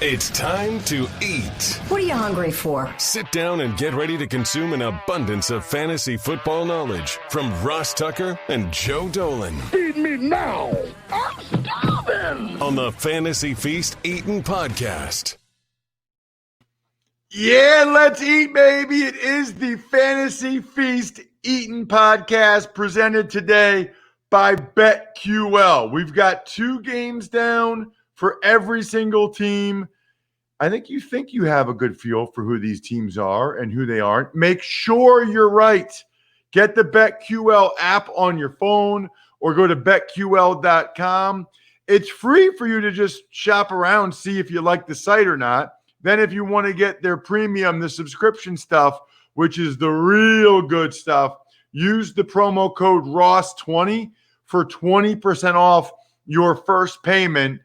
It's time to eat. What are you hungry for? Sit down and get ready to consume an abundance of fantasy football knowledge from Ross Tucker and Joe Dolan. Feed me now. I'm starving. On the Fantasy Feast Eatin' Podcast. Yeah, let's eat, baby. It is the Fantasy Feast Eatin' Podcast presented today by BetQL. We've got 2 games down for every single team. I think you have a good feel for who these teams are and who they aren't. Make sure you're right. Get the BetQL app on your phone or go to betql.com. It's free for you to just shop around, see if you like the site or not. Then if you want to get their premium, the subscription stuff, which is the real good stuff, use the promo code ROSS20 for 20% off your first payment.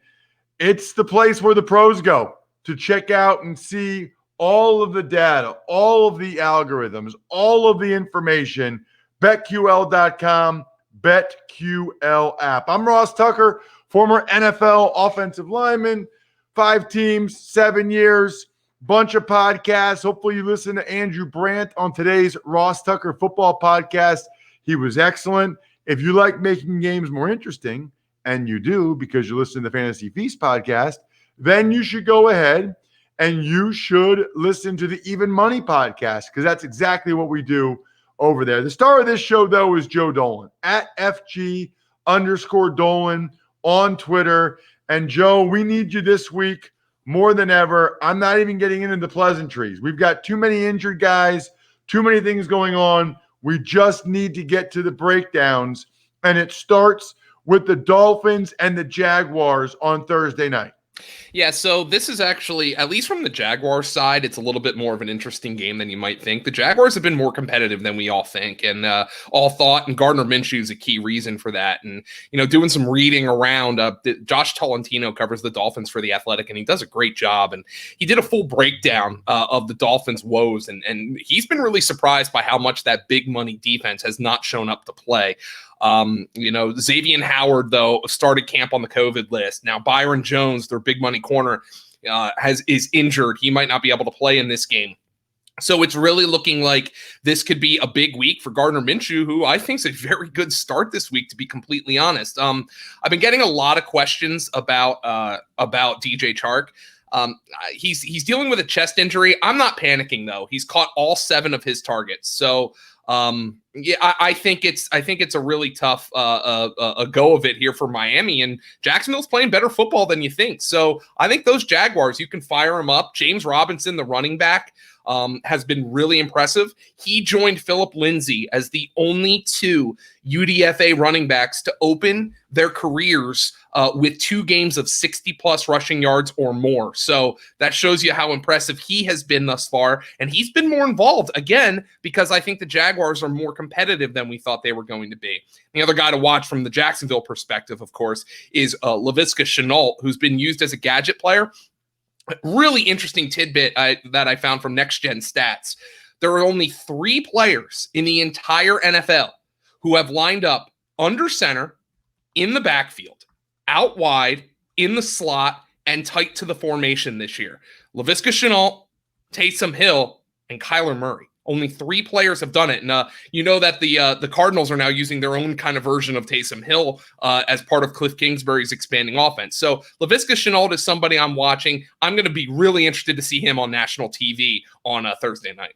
It's the place where the pros go to check out and see all of the data, all of the algorithms, all of the information. BetQL.com, BetQL app. I'm Ross Tucker, former NFL offensive lineman, 5 teams, 7 years, bunch of podcasts. Hopefully you listen to Andrew Brandt on today's Ross Tucker Football Podcast. He was excellent. If you like making games more interesting, and you do because you listen to the Fantasy Feast podcast, then you should go ahead and you should listen to the Even Money podcast because that's exactly what we do over there. The star of this show, though, is Joe Dolan at FG_Dolan on Twitter. And Joe, we need you this week more than ever. I'm not even getting into the pleasantries. We've got too many injured guys, too many things going on. We just need to get to the breakdowns, and it starts with the Dolphins and the Jaguars on Thursday night. Yeah, so this is actually, at least from the Jaguars side, it's a little bit more of an interesting game than you might think. The Jaguars have been more competitive than we all think and all thought, and Gardner Minshew is a key reason for that. And, doing some reading around, Josh Tolentino covers the Dolphins for The Athletic, and he does a great job. And he did a full breakdown of the Dolphins' woes, and he's been really surprised by how much that big money defense has not shown up to play. Xavier Howard, though, started camp on the COVID list. Now, Byron Jones, their big money corner, is injured. He might not be able to play in this game. So it's really looking like this could be a big week for Gardner Minshew, who I think is a very good start this week, to be completely honest. I've been getting a lot of questions about DJ Chark. He's dealing with a chest injury. I'm not panicking, though. He's caught all 7 of his targets. So I think it's a really tough a go of it here for Miami, and Jacksonville's playing better football than you think. So I think those Jaguars, you can fire them up. James Robinson, the running back, has been really impressive. He joined Phillip Lindsay as the only 2 UDFA running backs to open their careers with 2 games of 60-plus rushing yards or more. So that shows you how impressive he has been thus far, and he's been more involved, again, because I think the Jaguars are more competitive than we thought they were going to be. The other guy to watch from the Jacksonville perspective, of course, is Laviska Shenault, who's been used as a gadget player. Really interesting tidbit that I found from Next Gen Stats. There are only 3 players in the entire NFL who have lined up under center, in the backfield, out wide, in the slot, and tight to the formation this year. Laviska Shenault, Taysom Hill, and Kyler Murray. Only 3 players have done it. And that the Cardinals are now using their own kind of version of Taysom Hill as part of Cliff Kingsbury's expanding offense. So Laviska Shenault is somebody I'm watching. I'm going to be really interested to see him on national TV on Thursday night.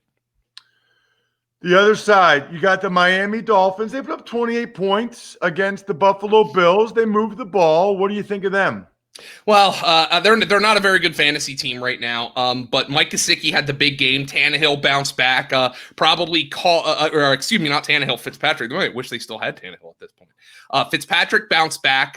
The other side, you got the Miami Dolphins. They put up 28 points against the Buffalo Bills. They moved the ball. What do you think of them? Well, they're not a very good fantasy team right now, but Mike Gesicki had the big game. Tannehill bounced back, not Tannehill, Fitzpatrick. I wish they still had Tannehill at this point. Fitzpatrick bounced back.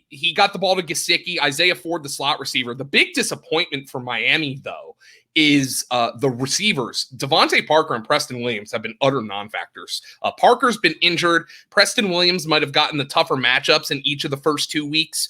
He got the ball to Gesicki. Isaiah Ford, the slot receiver. The big disappointment for Miami, though, is the receivers. Devontae Parker and Preston Williams have been utter non-factors. Parker's been injured. Preston Williams might have gotten the tougher matchups in each of the first 2 weeks.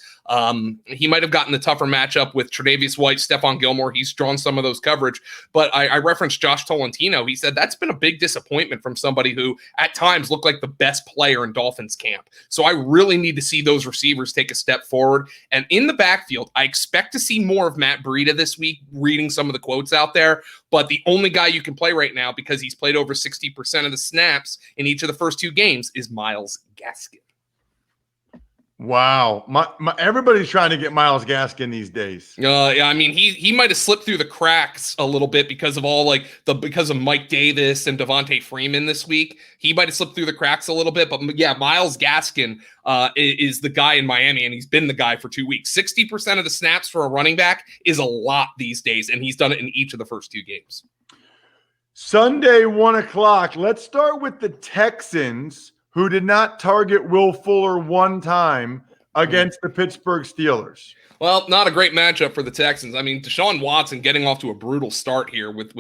He might have gotten the tougher matchup with Tre'Davious White, Stephon Gilmore. He's drawn some of those coverage, but I referenced Josh Tolentino. He said that's been a big disappointment from somebody who at times looked like the best player in Dolphins camp. So I really need to see those receivers take a step forward. And in the backfield, I expect to see more of Matt Breida this week, reading some of the quotes out there. But the only guy you can play right now, because he's played over 60% of the snaps in each of the first 2 games, is Myles Gaskin. Wow. Everybody's trying to get Myles Gaskin these days. Yeah, I mean, he might have slipped through the cracks a little bit because of because of Mike Davis and Devontae Freeman this week. He might have slipped through the cracks a little bit, but yeah, Myles Gaskin is the guy in Miami, and he's been the guy for 2 weeks. 60% of the snaps for a running back is a lot these days, and he's done it in each of the first 2 games. Sunday, 1 o'clock. Let's start with the Texans, who did not target Will Fuller one time against the Pittsburgh Steelers. Well, not a great matchup for the Texans. I mean, Deshaun Watson getting off to a brutal start here with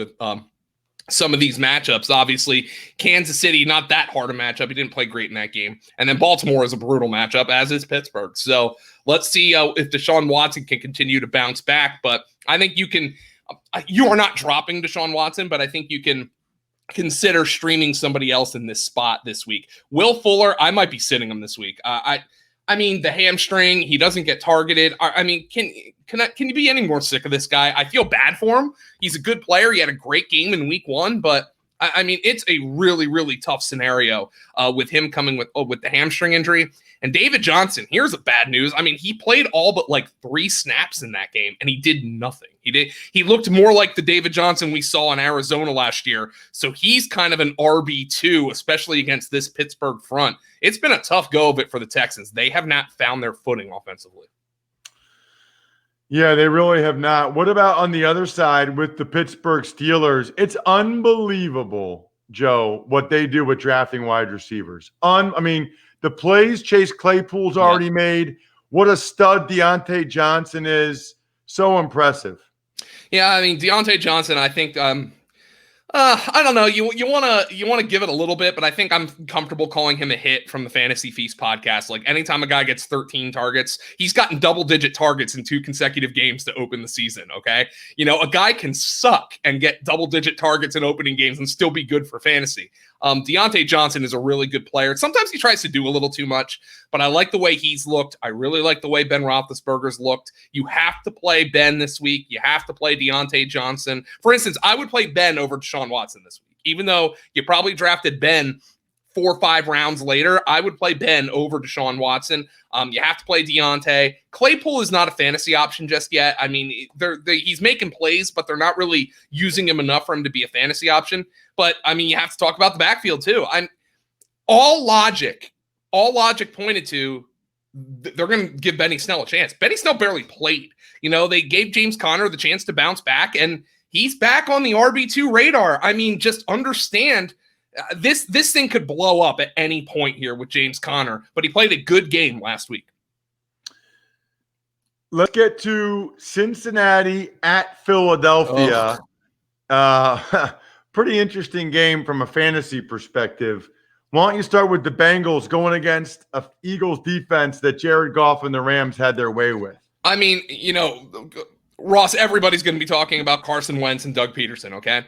some of these matchups. Obviously, Kansas City, not that hard a matchup. He didn't play great in that game. And then Baltimore is a brutal matchup, as is Pittsburgh. So let's see if Deshaun Watson can continue to bounce back. But I think you are not dropping Deshaun Watson, but I think you can consider streaming somebody else in this spot this week. Will Fuller, I might be sitting him this week. I mean, the hamstring, he doesn't get targeted. I mean, can you be any more sick of this guy? I feel bad for him. He's a good player. He had a great game in week 1, but I mean, it's a really, really tough scenario with him coming with the hamstring injury. And David Johnson, here's the bad news. I mean, he played all but like 3 snaps in that game, and he did nothing. He looked more like the David Johnson we saw in Arizona last year. So he's kind of an RB2, especially against this Pittsburgh front. It's been a tough go of it for the Texans. They have not found their footing offensively. Yeah, they really have not. What about on the other side with the Pittsburgh Steelers? It's unbelievable, Joe, what they do with drafting wide receivers. I mean, the plays Chase Claypool's already made. What a stud Deontay Johnson is. So impressive. Yeah, I mean, Deontay Johnson, I think I don't know. You want to give it a little bit, but I think I'm comfortable calling him a hit from the Fantasy Feast podcast. Like anytime a guy gets 13 targets, he's gotten double-digit targets in 2 consecutive games to open the season, okay? You know, a guy can suck and get double-digit targets in opening games and still be good for fantasy. Deontay Johnson is a really good player. Sometimes he tries to do a little too much, but I like the way he's looked. I really like the way Ben Roethlisberger's looked. You have to play Ben this week. You have to play Deontay Johnson. For instance, I would play Ben over Deshaun Watson this week. Even though you probably drafted Ben 4 or 5 rounds later, I would play Ben over Deshaun Watson. You have to play Deontay. Claypool is not a fantasy option just yet. I mean, he's making plays, but they're not really using him enough for him to be a fantasy option. But, I mean, you have to talk about the backfield, too. All logic pointed to they're going to give Benny Snell a chance. Benny Snell barely played. You know, they gave James Conner the chance to bounce back, and he's back on the RB2 radar. I mean, just understand this thing could blow up at any point here with James Conner, but he played a good game last week. Let's get to Cincinnati at Philadelphia. Pretty interesting game from a fantasy perspective. Why don't you start with the Bengals going against an Eagles defense that Jared Goff and the Rams had their way with? I mean, you know, Ross, everybody's going to be talking about Carson Wentz and Doug Peterson, okay?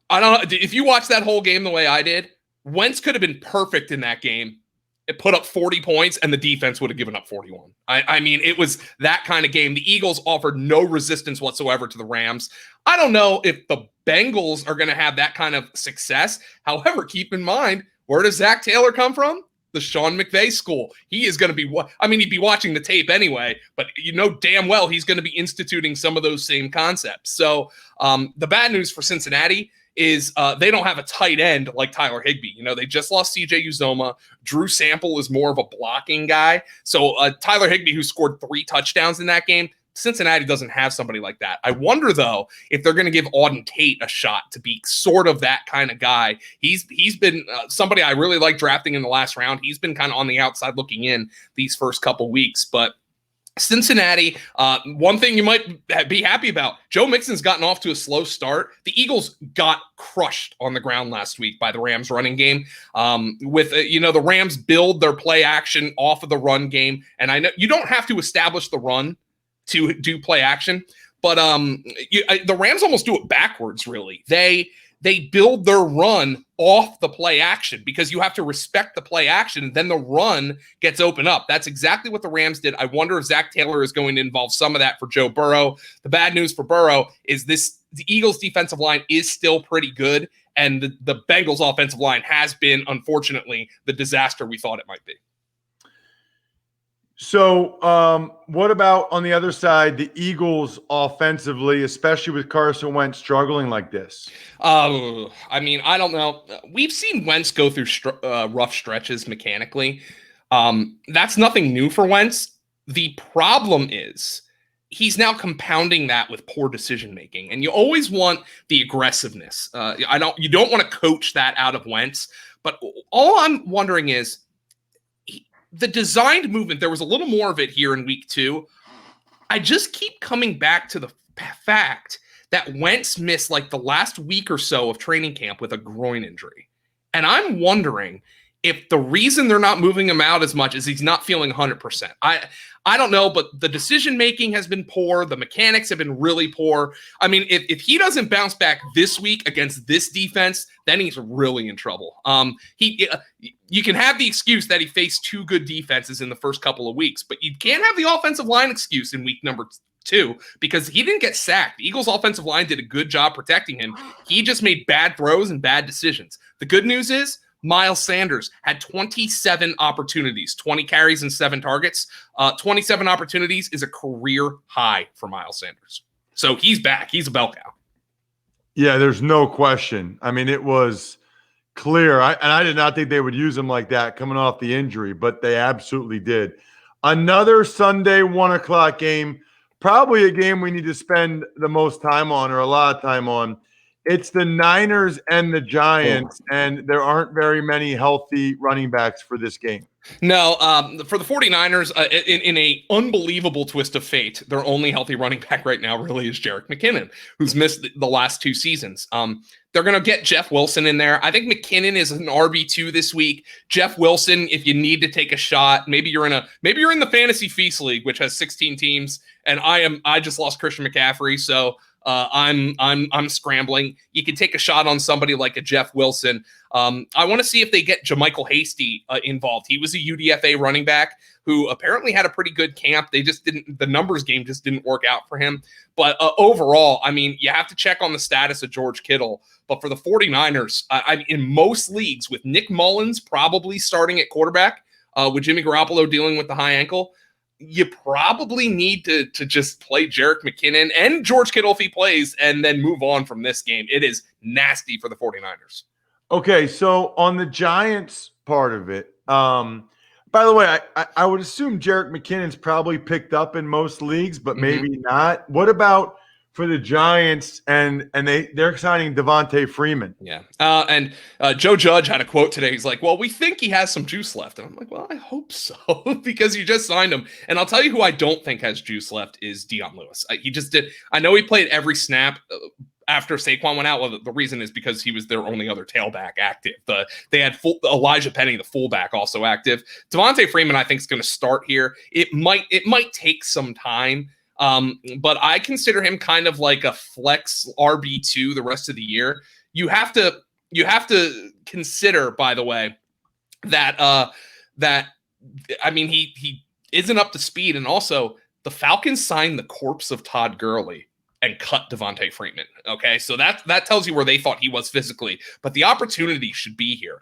I don't know. If you watch that whole game the way I did, Wentz could have been perfect in that game. It put up 40 points, and the defense would have given up 41. I mean, it was that kind of game. The Eagles offered no resistance whatsoever to the Rams. I don't know if the Bengals are going to have that kind of success. However, keep in mind, where does Zach Taylor come from? The Sean McVay school. He is going to be, he'd be watching the tape anyway, but you know damn well he's going to be instituting some of those same concepts. So the bad news for Cincinnati is they don't have a tight end like Tyler Higbee. You know, they just lost CJ Uzoma. Drew Sample is more of a blocking guy. So Tyler Higbee, who scored 3 touchdowns in that game, Cincinnati doesn't have somebody like that. I wonder, though, if they're going to give Auden Tate a shot to be sort of that kind of guy. He's been somebody I really like drafting in the last round. He's been kind of on the outside looking in these first couple weeks. But Cincinnati, one thing you might be happy about, Joe Mixon's gotten off to a slow start. The Eagles got crushed on the ground last week by the Rams running game. The Rams build their play action off of the run game. And I know you don't have to establish the run to do play action, but the Rams almost do it backwards, really. They build their run off the play action because you have to respect the play action. Then the run gets open up. That's exactly what the Rams did. I wonder if Zach Taylor is going to involve some of that for Joe Burrow. The bad news for Burrow is the Eagles defensive line is still pretty good. And the Bengals offensive line has been, unfortunately, the disaster we thought it might be. So what about on the other side, the Eagles offensively, especially with Carson Wentz struggling like this? I don't know. We've seen Wentz go through rough stretches mechanically. That's nothing new for Wentz. The problem is he's now compounding that with poor decision-making, and you always want the aggressiveness. You don't want to coach that out of Wentz, but all I'm wondering is, the designed movement, there was a little more of it here in week 2. I just keep coming back to the fact that Wentz missed like the last week or so of training camp with a groin injury. And I'm wondering if the reason they're not moving him out as much is he's not feeling 100%. I don't know, but the decision-making has been poor. The mechanics have been really poor. I mean, if he doesn't bounce back this week against this defense, then he's really in trouble. You can have the excuse that he faced 2 good defenses in the first couple of weeks, but you can't have the offensive line excuse in week number 2 because he didn't get sacked. The Eagles offensive line did a good job protecting him. He just made bad throws and bad decisions. The good news is Miles Sanders had 27 opportunities, 20 carries and 7 targets. 27 opportunities is a career high for Miles Sanders. So he's back. He's a bell cow. Yeah, there's no question. I mean, it was clear. I did not think they would use him like that coming off the injury, but they absolutely did. Another Sunday 1:00 game, probably a game we need to spend the most time on or a lot of time on. It's the Niners and the Giants, and there aren't very many healthy running backs for this game. No, for the 49ers, in a unbelievable twist of fate, their only healthy running back right now really is Jerick McKinnon, who's missed the last 2 seasons. They're going to get Jeff Wilson in there. I think McKinnon is an RB2 this week. Jeff Wilson, if you need to take a shot, maybe you're in the Fantasy Feast League, which has 16 teams, and I just lost Christian McCaffrey, so I'm scrambling. You can take a shot on somebody like a Jeff Wilson. I want to see if they get JaMycal Hasty involved. He was a UDFA running back who apparently had a pretty good camp. The numbers game just didn't work out for him. But overall, I mean, you have to check on the status of George Kittle. But for the 49ers, in most leagues, with Nick Mullins probably starting at quarterback, with Jimmy Garoppolo dealing with the high ankle, you probably need to just play Jerick McKinnon and George Kittle if he plays and then move on from this game. It is nasty for the 49ers. Okay, so on the Giants part of it, by the way, I would assume Jerick McKinnon's probably picked up in most leagues, but maybe not. What about for the Giants and they're signing Devontae Freeman? Yeah. And Joe Judge had a quote today. He's like, well, we think he has some juice left. And I'm like, well, I hope so because you just signed him. And I'll tell you who I don't think has juice left is Dion Lewis. He just did. I know he played every snap after Saquon went out. Well, the reason is because he was their only other tailback active. They had Elijah Penny, the fullback, also active. Devontae Freeman, I think, is going to start here. It might take some time. But I consider him kind of like a flex RB2 the rest of the year. You have to consider, by the way, that he isn't up to speed, and also the Falcons signed the corpse of Todd Gurley and cut Devontae Freeman. Okay, so that tells you where they thought he was physically, but the opportunity should be here.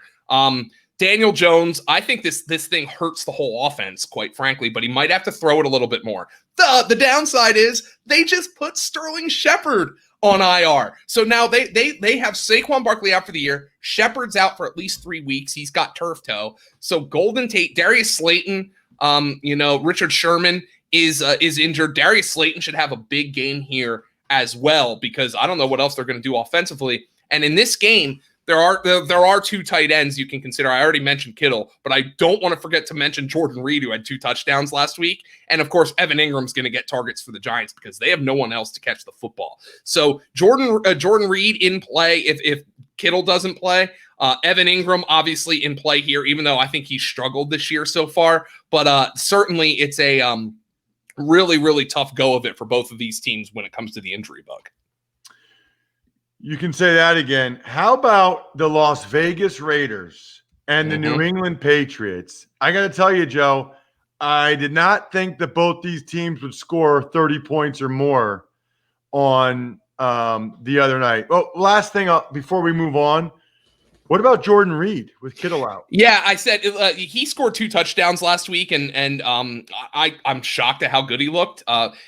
Daniel Jones, I think this thing hurts the whole offense, quite frankly, but he might have to throw it a little bit more. The downside is they just put Sterling Shepard on IR. So now they have Saquon Barkley out for the year. Shepard's out for at least 3 weeks. He's got turf toe. So Golden Tate, Darius Slayton, Richard Sherman is injured. Darius Slayton should have a big game here as well because I don't know what else they're going to do offensively. And in this game, there are two tight ends you can consider. I already mentioned Kittle, but I don't want to forget to mention Jordan Reed, who had 2 touchdowns last week. And of course, Evan Ingram's going to get targets for the Giants because they have no one else to catch the football. So Jordan Reed in play if Kittle doesn't play. Evan Ingram obviously in play here, even though I think he struggled this year so far. But certainly it's a really, really tough go of it for both of these teams when it comes to the injury bug. You can say that again. How about the Las Vegas Raiders and the New England Patriots? I got to tell you, Joe, I did not think that both these teams would score 30 points or more on the other night. Oh, last thing before we move on. What about Jordan Reed with Kittle out? Yeah, I said he scored 2 touchdowns last week, and I'm shocked at how good he looked.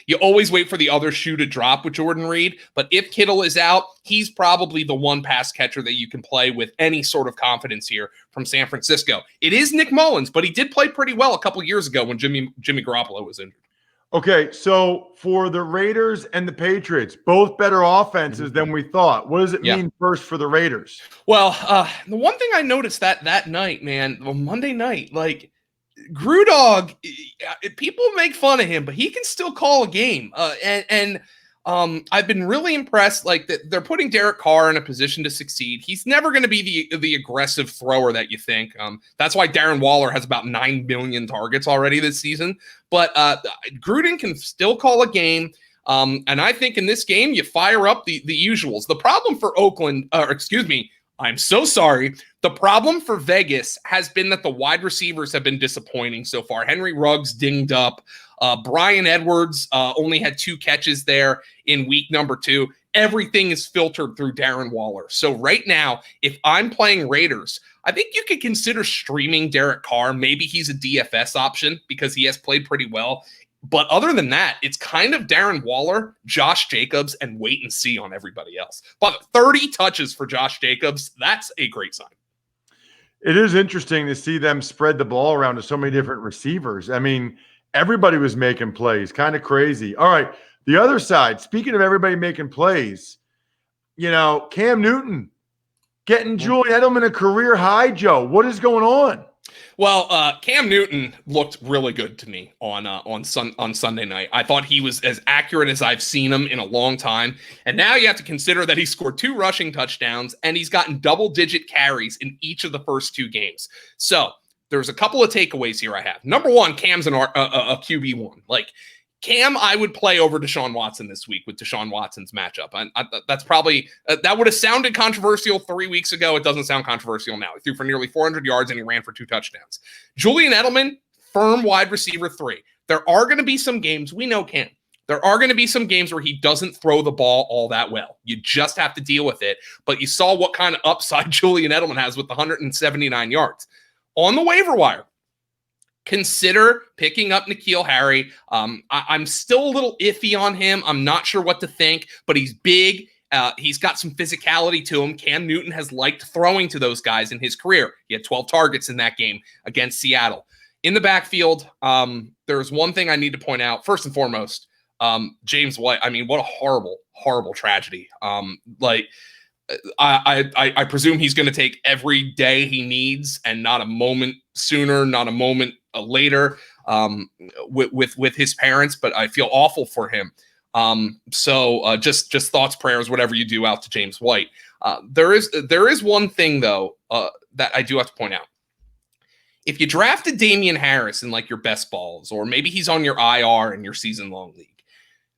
You always wait for the other shoe to drop with Jordan Reed, but if Kittle is out, he's probably the one pass catcher that you can play with any sort of confidence here from San Francisco. It is Nick Mullins, but he did play pretty well a couple years ago when Jimmy Garoppolo was injured. Okay, so for the Raiders and the Patriots, both better offenses than we thought. What does it mean first for the Raiders? Well, the one thing I noticed that night, man, Monday night, like Grudog, people make fun of him, but he can still call a game. I've been really impressed. Like that, they're putting Derek Carr in a position to succeed. He's never going to be the aggressive thrower that you think. That's why Darren Waller has about 9 million targets already this season. But Gruden can still call a game. And I think in this game, you fire up the usuals. The problem for Oakland, I'm so sorry. The problem for Vegas has been that the wide receivers have been disappointing so far. Henry Ruggs dinged up. Brian Edwards only had 2 catches there in week number 2. Everything is filtered through Darren Waller. So right now, if I'm playing Raiders, I think you could consider streaming Derek Carr. Maybe he's a DFS option because he has played pretty well. But other than that, it's kind of Darren Waller, Josh Jacobs, and wait and see on everybody else. But 30 touches for Josh Jacobs, that's a great sign. It is interesting to see them spread the ball around to so many different receivers. I mean, everybody was making plays. Kind of crazy. All right, the other side, speaking of everybody making plays, Cam Newton getting Julian Edelman a career high, Joe. What is going on? Well, Cam Newton looked really good to me on Sunday night. I thought he was as accurate as I've seen him in a long time. And now you have to consider that he scored 2 rushing touchdowns and he's gotten double-digit carries in each of the first 2 games. So there's a couple of takeaways here I have. Number one, Cam's a QB1. Like, Cam, I would play over Deshaun Watson this week with Deshaun Watson's matchup. That's probably that would have sounded controversial 3 weeks ago. It doesn't sound controversial now. He threw for nearly 400 yards and he ran for 2 touchdowns. Julian Edelman, firm wide receiver 3. There are going to be some games, we know Cam. There are going to be some games where he doesn't throw the ball all that well. You just have to deal with it. But you saw what kind of upside Julian Edelman has with the 179 yards. On the waiver wire, consider picking up N'Keal Harry. I'm still a little iffy on him. I'm not sure what to think, but he's big. He's got some physicality to him. Cam Newton has liked throwing to those guys in his career. He had 12 targets in that game against Seattle. In the backfield, there's one thing I need to point out. First and foremost, James White. I mean, what a horrible, horrible tragedy. I presume he's going to take every day he needs and not a moment sooner, not a moment later with his parents, but I feel awful for him. So just thoughts, prayers, whatever you do out to James White. There is one thing though that I do have to point out. If you drafted Damian Harris in like your best balls, or maybe he's on your IR in your season long league,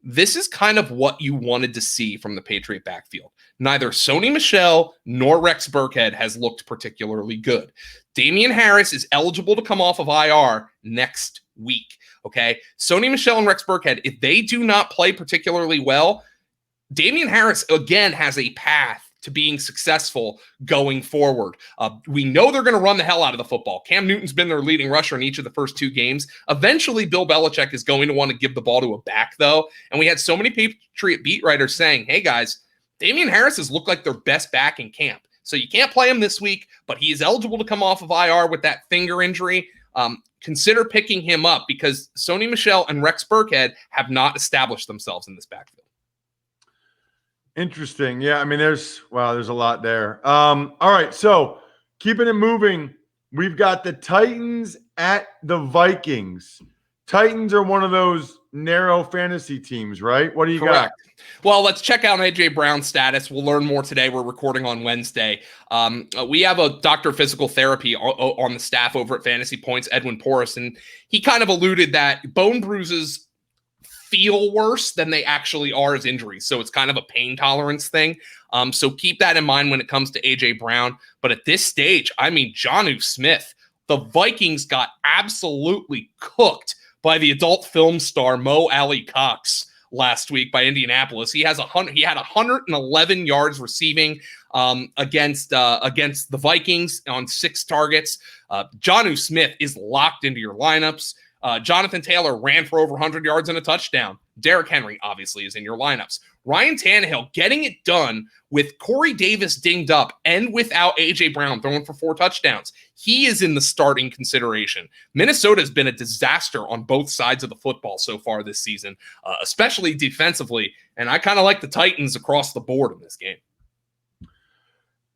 this is kind of what you wanted to see from the Patriot backfield. Neither Sony Michel nor Rex Burkhead has looked particularly good. Damian Harris is eligible to come off of IR next week, okay? Sony Michel and Rex Burkhead, if they do not play particularly well, Damian Harris, again, has a path to being successful going forward. We know they're going to run the hell out of the football. Cam Newton's been their leading rusher in each of the first 2 games. Eventually, Bill Belichick is going to want to give the ball to a back, though. And we had so many Patriot beat writers saying, hey, guys, Damian Harris has looked like their best back in camp. So you can't play him this week, but he is eligible to come off of IR with that finger injury. Consider picking him up because Sony Michel and Rex Burkhead have not established themselves in this backfield. Interesting. Yeah, I mean, there's a lot there. All right, so keeping it moving, we've got the Titans at the Vikings. Titans are one of those narrow fantasy teams, right? What do you got? Well, let's check out AJ Brown's status. We'll learn more today. We're recording on Wednesday. We have a doctor of physical therapy on the staff over at Fantasy Points, Edwin Porras, and he kind of alluded that bone bruises feel worse than they actually are as injuries. So it's kind of a pain tolerance thing. So keep that in mind when it comes to AJ Brown. But at this stage, I mean, Jonnu Smith, the Vikings got absolutely cooked by the adult film star Mo Alley Cox last week by Indianapolis. He had 111 yards receiving against the Vikings on 6 targets. Jonnu Smith is locked into your lineups. Jonathan Taylor ran for over 100 yards and a touchdown. Derrick Henry obviously is in your lineups. Ryan Tannehill getting it done with Corey Davis dinged up and without A.J. Brown throwing for 4 touchdowns. He is in the starting consideration. Minnesota has been a disaster on both sides of the football so far this season, especially defensively. And I kind of like the Titans across the board in this game.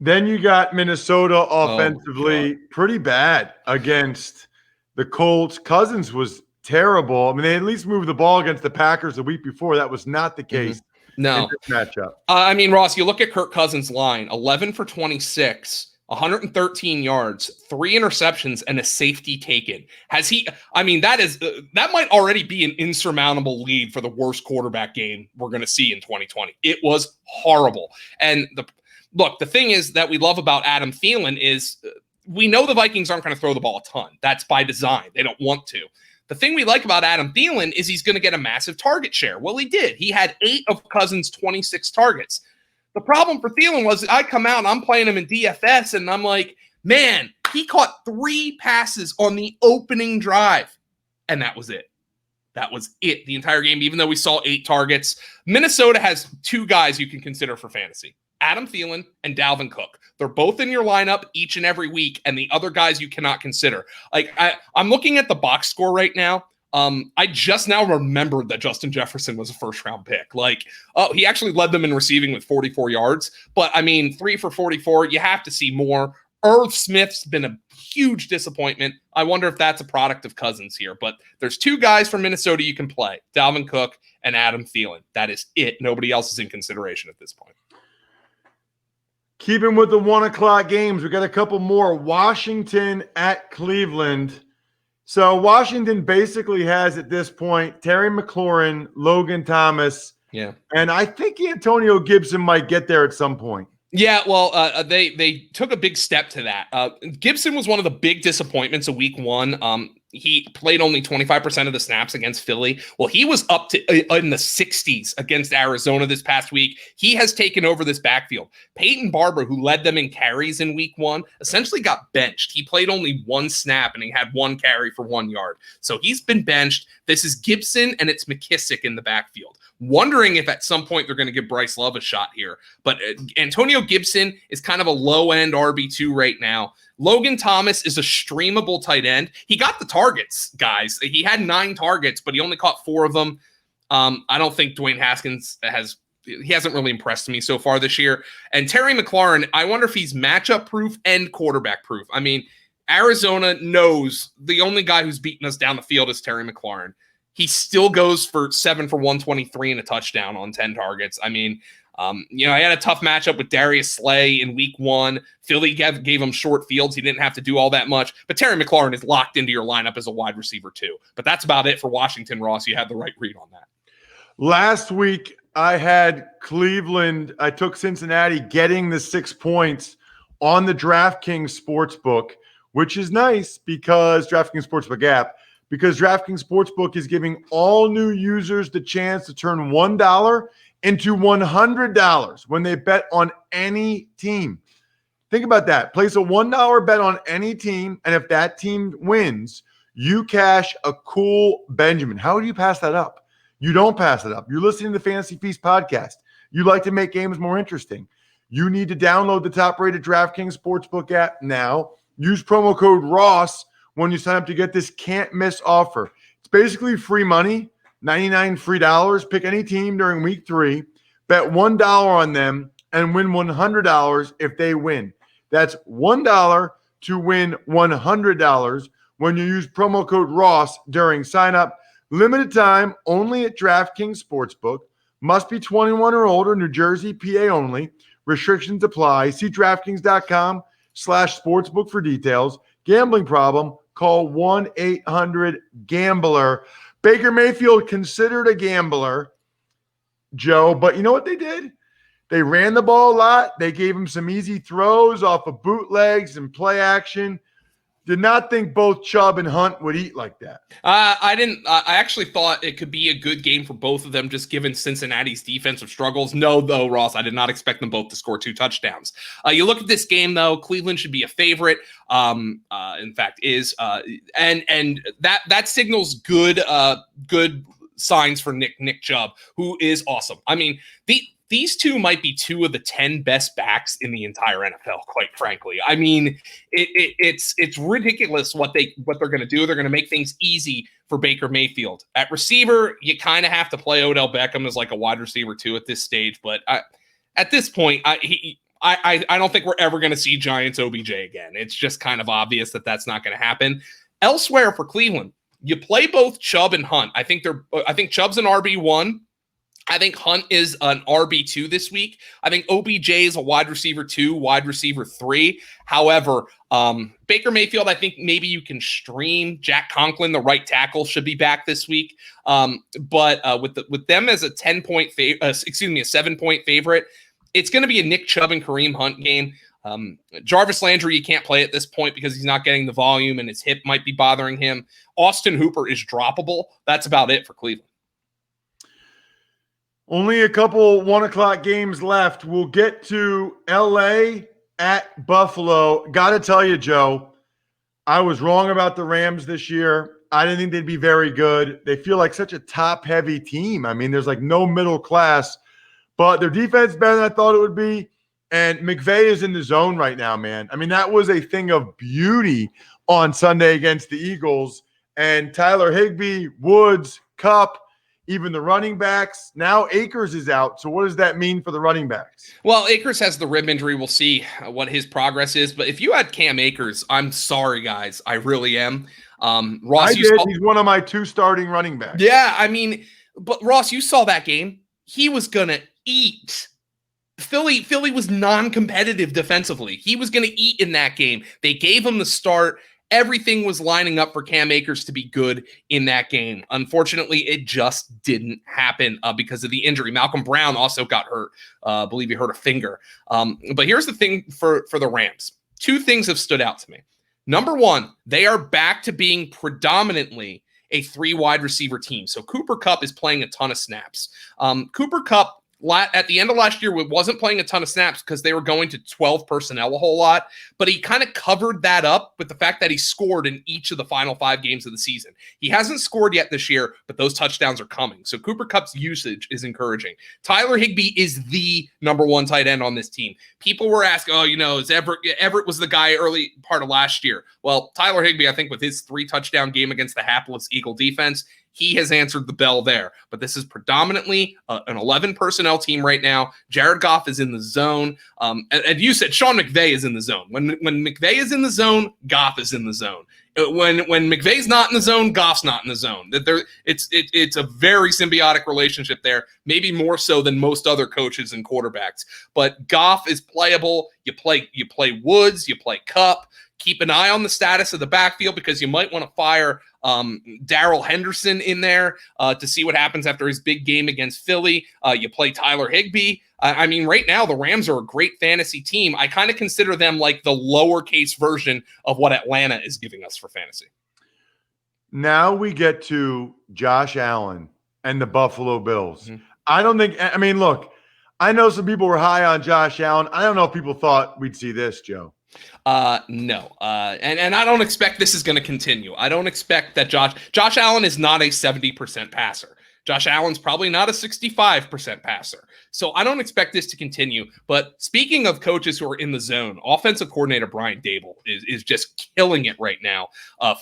Then you got Minnesota offensively pretty bad against the Colts. Cousins was terrible. I mean, they at least moved the ball against the Packers the week before. That was not the case. No. In this matchup. I mean, Ross, you look at Kirk Cousins' line, 11 for 26, 113 yards, 3 interceptions, and a safety taken. That might already be an insurmountable lead for the worst quarterback game we're going to see in 2020. It was horrible. And the thing is that we love about Adam Thielen is we know the Vikings aren't going to throw the ball a ton. That's by design. They don't want to. The thing we like about Adam Thielen is he's going to get a massive target share. Well, he did. He had 8 of Cousins' 26 targets. The problem for Thielen was I come out and I'm playing him in DFS, and I'm like, man, he caught 3 passes on the opening drive, and that was it. That was it the entire game, even though we saw 8 targets. Minnesota has 2 guys you can consider for fantasy. Adam Thielen and Dalvin Cook. They're both in your lineup each and every week, and the other guys you cannot consider. Like I'm looking at the box score right now. I just now remembered that Justin Jefferson was a first-round pick. He actually led them in receiving with 44 yards. But, I mean, 3 for 44, you have to see more. Irv Smith's been a huge disappointment. I wonder if that's a product of Cousins here. But there's 2 guys from Minnesota you can play, Dalvin Cook and Adam Thielen. That is it. Nobody else is in consideration at this point. Keeping with the 1 o'clock games, we got a couple more. Washington at Cleveland. So Washington basically has at this point Terry McLaurin, Logan Thomas. Yeah. And I think Antonio Gibson might get there at some point. Yeah, well, they took a big step to that. Gibson was one of the big disappointments of week 1. He played only 25% of the snaps against Philly. Well, he was up to in the 60s against Arizona this past week. He has taken over this backfield. Peyton Barber, who led them in carries in week 1, essentially got benched. He played only 1 snap, and he had 1 carry for 1 yard. So he's been benched. This is Gibson, and it's McKissick in the backfield. Wondering if at some point they're going to give Bryce Love a shot here. But Antonio Gibson is kind of a low-end RB2 right now. Logan Thomas is a streamable tight end. He got the targets, guys. He had 9 targets, but he only caught 4 of them. I don't think Dwayne Haskins hasn't really impressed me so far this year. And Terry McLaurin, I wonder if he's matchup-proof and quarterback-proof. I mean, Arizona knows the only guy who's beaten us down the field is Terry McLaurin. He still goes for 7 for 123 and a touchdown on 10 targets. I mean, I had a tough matchup with Darius Slay in week 1. Philly gave him short fields. He didn't have to do all that much. But Terry McLaurin is locked into your lineup as a wide receiver too. But that's about it for Washington, Ross. You had the right read on that. Last week, I had Cleveland. I took Cincinnati getting the 6 points on the DraftKings Sportsbook, which is nice because DraftKings Sportsbook app. Because DraftKings Sportsbook is giving all new users the chance to turn $1 into $100 when they bet on any team. Think about that. Place a $1 bet on any team, and if that team wins, you cash a cool Benjamin. How do you pass that up? You don't pass it up. You're listening to the Fantasy Feast podcast. You like to make games more interesting. You need to download the top-rated DraftKings Sportsbook app now. Use promo code ROSS when you sign up to get this can't-miss offer. It's basically free money, $99 free. Pick any team during week 3. Bet $1 on them and win $100 if they win. That's $1 to win $100 when you use promo code Ross during sign-up. Limited time, only at DraftKings Sportsbook. Must be 21 or older, New Jersey, PA only. Restrictions apply. See DraftKings.com/sportsbook for details. Gambling problem? Call 1-800-GAMBLER. Baker Mayfield considered a gambler, Joe, but you know what they did? They ran the ball a lot. They gave him some easy throws off of bootlegs and play action. Did not think both Chubb and Hunt would eat like that. I didn't. I actually thought it could be a good game for both of them, just given Cincinnati's defensive struggles. No, though, Ross, I did not expect them both to score 2 touchdowns. You look at this game, though. Cleveland should be a favorite. In fact, is and that signals good signs for Nick Chubb, who is awesome. I mean, these two might be 2 of the 10 best backs in the entire NFL, quite frankly. I mean, it's ridiculous what they're going to do. They're going to make things easy for Baker Mayfield. At receiver, you kind of have to play Odell Beckham as like a wide receiver too at this stage. But at this point, I don't think we're ever going to see Giants OBJ again. It's just kind of obvious that that's not going to happen. Elsewhere for Cleveland, you play both Chubb and Hunt. I think Chubb's an RB1. I think Hunt is an RB2 this week. I think OBJ is a wide receiver 2, wide receiver 3. However, Baker Mayfield, I think maybe you can stream. Jack Conklin, the right tackle, should be back this week. But with them as a 7-point favorite, it's going to be a Nick Chubb and Kareem Hunt game. Jarvis Landry, you can't play at this point because he's not getting the volume and his hip might be bothering him. Austin Hooper is droppable. That's about it for Cleveland. Only a couple 1 o'clock games left. We'll get to L.A. at Buffalo. Got to tell you, Joe, I was wrong about the Rams this year. I didn't think they'd be very good. They feel like such a top-heavy team. I mean, there's like no middle class. But their defense is better than I thought it would be. And McVay is in the zone right now, man. I mean, that was a thing of beauty on Sunday against the Eagles. And Tyler Higbee, Woods, Kupp, even the running backs. Now Akers is out. So what does that mean for the running backs? Well, Akers has the rib injury. We'll see what his progress is. But if you had Cam Akers, I'm sorry, guys. I really am. Ross, he's one of my 2 starting running backs. Yeah, I mean, but Ross, you saw that game. He was going to eat. Philly was non-competitive defensively. He was going to eat in that game. They gave him the start. Everything was lining up for Cam Akers to be good in that game. Unfortunately, it just didn't happen because of the injury. Malcolm Brown also got hurt. I believe he hurt a finger. But here's the thing for the Rams. 2 things have stood out to me. Number 1, they are back to being predominantly a 3 wide receiver team. So Cooper Kupp is playing a ton of snaps. Cooper Kupp, at the end of last year, wasn't playing a ton of snaps because they were going to 12 personnel a whole lot, but he kind of covered that up with the fact that he scored in each of the final 5 games of the season. He hasn't scored yet this year, but those touchdowns are coming. So Cooper Kupp's usage is encouraging. Tyler Higbee is the number 1 tight end on this team. People were asking, is Everett was the guy early part of last year. Well, Tyler Higbee, I think with his 3 touchdown game against the hapless Eagle defense, he has answered the bell there. But this is predominantly an 11 personnel team right now. Jared Goff is in the zone. And you said Sean McVay is in the zone. When McVay is in the zone, Goff is in the zone. When McVay's not in the zone, Goff's not in the zone. It's a very symbiotic relationship there, maybe more so than most other coaches and quarterbacks. But Goff is playable. You play Woods, you play Kupp. Keep an eye on the status of the backfield because you might want to fire Darrell Henderson in there to see what happens after his big game against Philly. You play Tyler Higbee. I mean, right now, the Rams are a great fantasy team. I kind of consider them like the lowercase version of what Atlanta is giving us for fantasy. Now we get to Josh Allen and the Buffalo Bills. Mm-hmm. Look, I know some people were high on Josh Allen. I don't know if people thought we'd see this, Joe. No. And I don't expect this is going to continue. I don't expect that Josh Allen is not a 70% passer. Josh Allen's probably not a 65% passer. So I don't expect this to continue. But speaking of coaches who are in the zone, offensive coordinator Brian Daboll is just killing it right now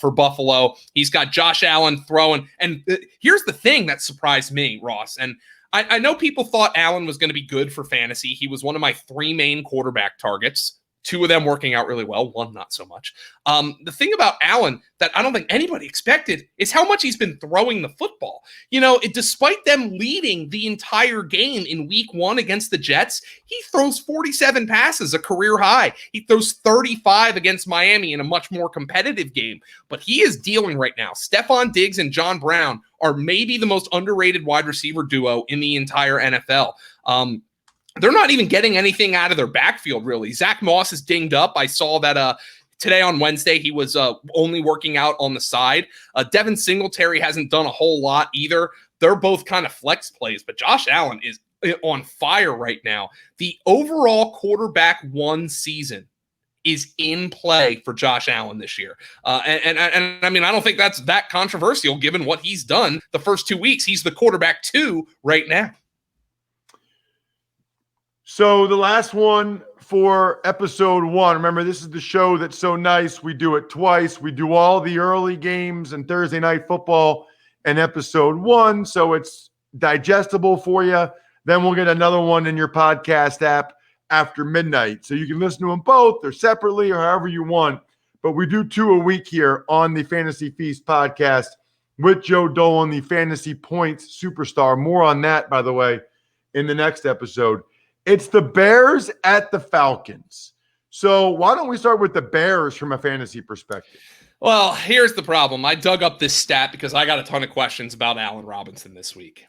for Buffalo. He's got Josh Allen throwing. And here's the thing that surprised me, Ross. And I know people thought Allen was going to be good for fantasy. He was one of my 3 main quarterback targets. 2 of them working out really well, 1 not so much. The thing about Allen that I don't think anybody expected is how much he's been throwing the football. Despite them leading the entire game in week 1 against the Jets, he throws 47 passes, a career high. He throws 35 against Miami in a much more competitive game. But he is dealing right now. Stephon Diggs and John Brown are maybe the most underrated wide receiver duo in the entire NFL. They're not even getting anything out of their backfield, really. Zach Moss is dinged up. I saw that today on Wednesday he was only working out on the side. Devin Singletary hasn't done a whole lot either. They're both kind of flex plays, but Josh Allen is on fire right now. The overall quarterback 1 season is in play for Josh Allen this year. And I mean, I don't think that's that controversial given what he's done the first 2 weeks. He's the quarterback 2 right now. So the last one for episode 1, remember, this is the show that's so nice. We do it twice. We do all the early games and Thursday night football in episode 1. So it's digestible for you. Then we'll get another one in your podcast app after midnight. So you can listen to them both or separately or however you want. But we do 2 a week here on the Fantasy Feast podcast with Joe Dolan, the fantasy points superstar. More on that, by the way, in the next episode. It's the Bears at the Falcons. So why don't we start with the Bears from a fantasy perspective? Well, here's the problem. I dug up this stat because I got a ton of questions about Allen Robinson this week.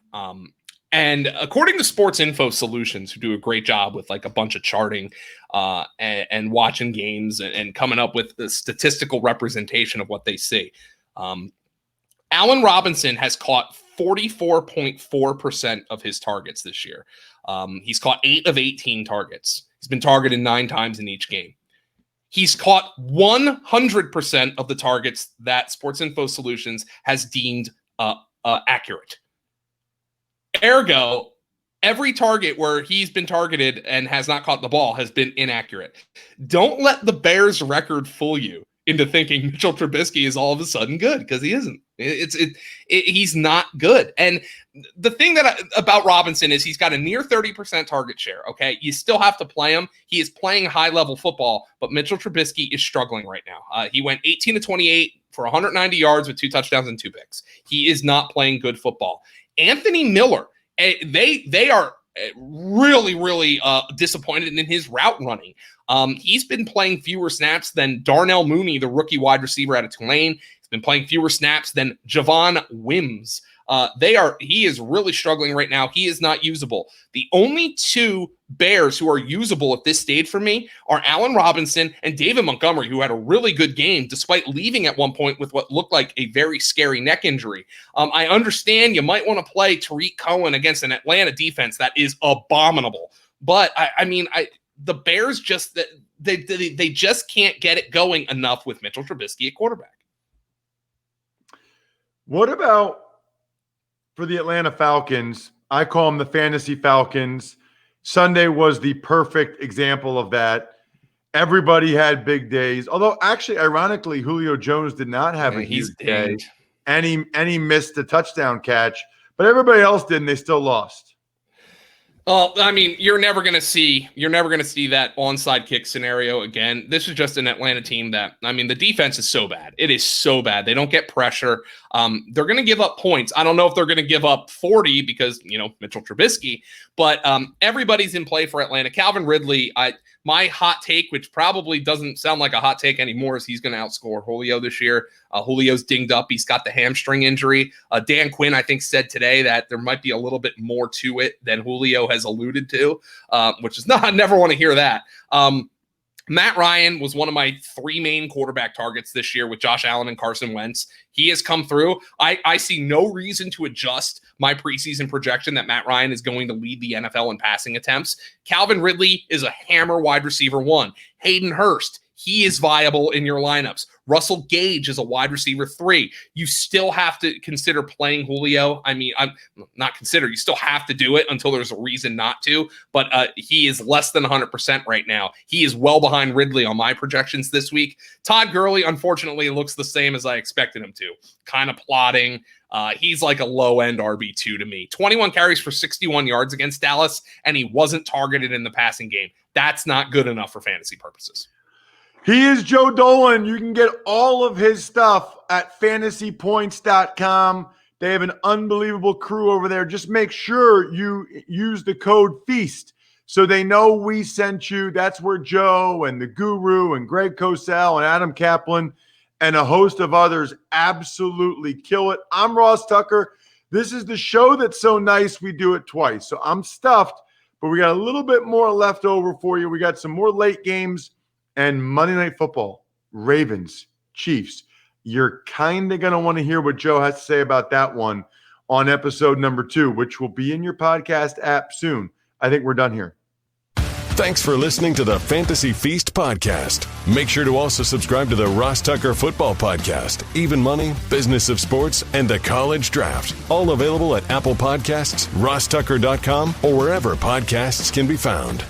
And according to Sports Info Solutions, who do a great job with like a bunch of charting and watching games and coming up with the statistical representation of what they see, Allen Robinson has caught 44.4% of his targets this year. He's caught 8 of 18 targets. He's been targeted 9 times in each game. He's caught 100% of the targets that Sports Info Solutions has deemed accurate. Ergo, every target where he's been targeted and has not caught the ball has been inaccurate. Don't let the Bears record fool you into thinking Mitchell Trubisky is all of a sudden good, because he isn't. He's not good. And the thing about Robinson is he's got a near 30% target share. Okay, you still have to play him. He is playing high level football, but Mitchell Trubisky is struggling right now. He went 18 to 28 for 190 yards with 2 touchdowns and 2 picks. He is not playing good football. Anthony Miller, they are really disappointed in his route running. He's been playing fewer snaps than Darnell Mooney, the rookie wide receiver out of Tulane. He's been playing fewer snaps than Javon Wims. He is really struggling right now. He is not usable. The only 2 Bears who are usable at this stage for me are Allen Robinson and David Montgomery, who had a really good game despite leaving at one point with what looked like a very scary neck injury. I understand you might want to play Tariq Cohen against an Atlanta defense that is abominable, but the Bears just they just can't get it going enough with Mitchell Trubisky at quarterback. What about for the Atlanta Falcons? I call them the Fantasy Falcons. Sunday was the perfect example of that. Everybody had big days. Although, actually, ironically, Julio Jones did not have a huge day. And he missed a touchdown catch. But everybody else did, and they still lost. Well, I mean, you're never going to see that onside kick scenario again. This is just an Atlanta team that, the defense is so bad. It is so bad. They don't get pressure. They're going to give up points. I don't know if they're going to give up 40 because, Mitchell Trubisky, but everybody's in play for Atlanta. Calvin Ridley, my hot take, which probably doesn't sound like a hot take anymore, is he's going to outscore Julio this year. Julio's dinged up. He's got the hamstring injury. Dan Quinn, I think, said today that there might be a little bit more to it than Julio has alluded to, which is I never want to hear that. Matt Ryan was one of my 3 main quarterback targets this year with Josh Allen and Carson Wentz. He has come through. I see no reason to adjust my preseason projection that Matt Ryan is going to lead the NFL in passing attempts. Calvin Ridley is a hammer wide receiver 1. Hayden Hurst, he is viable in your lineups. Russell Gage is a wide receiver 3. You still have to consider playing Julio. I mean, I'm not consider. You still have to do it until there's a reason not to. But he is less than 100% right now. He is well behind Ridley on my projections this week. Todd Gurley, unfortunately, looks the same as I expected him to. Kind of plodding. He's like a low-end RB2 to me. 21 carries for 61 yards against Dallas, and he wasn't targeted in the passing game. That's not good enough for fantasy purposes. He is Joe Dolan. You can get all of his stuff at fantasypoints.com. They have an unbelievable crew over there. Just make sure you use the code FEAST so they know we sent you. That's where Joe and the Guru and Greg Cosell and Adam Kaplan and a host of others absolutely kill it. I'm Ross Tucker. This is the show that's so nice we do it twice. So I'm stuffed, but we got a little bit more left over for you. We got some more late games and Monday Night Football, Ravens, Chiefs. You're kind of going to want to hear what Joe has to say about that one on episode number 2, which will be in your podcast app soon. I think we're done here. Thanks for listening to the Fantasy Feast podcast. Make sure to also subscribe to the Ross Tucker Football Podcast, Even Money, Business of Sports, and the College Draft. All available at Apple Podcasts, rosstucker.com, or wherever podcasts can be found.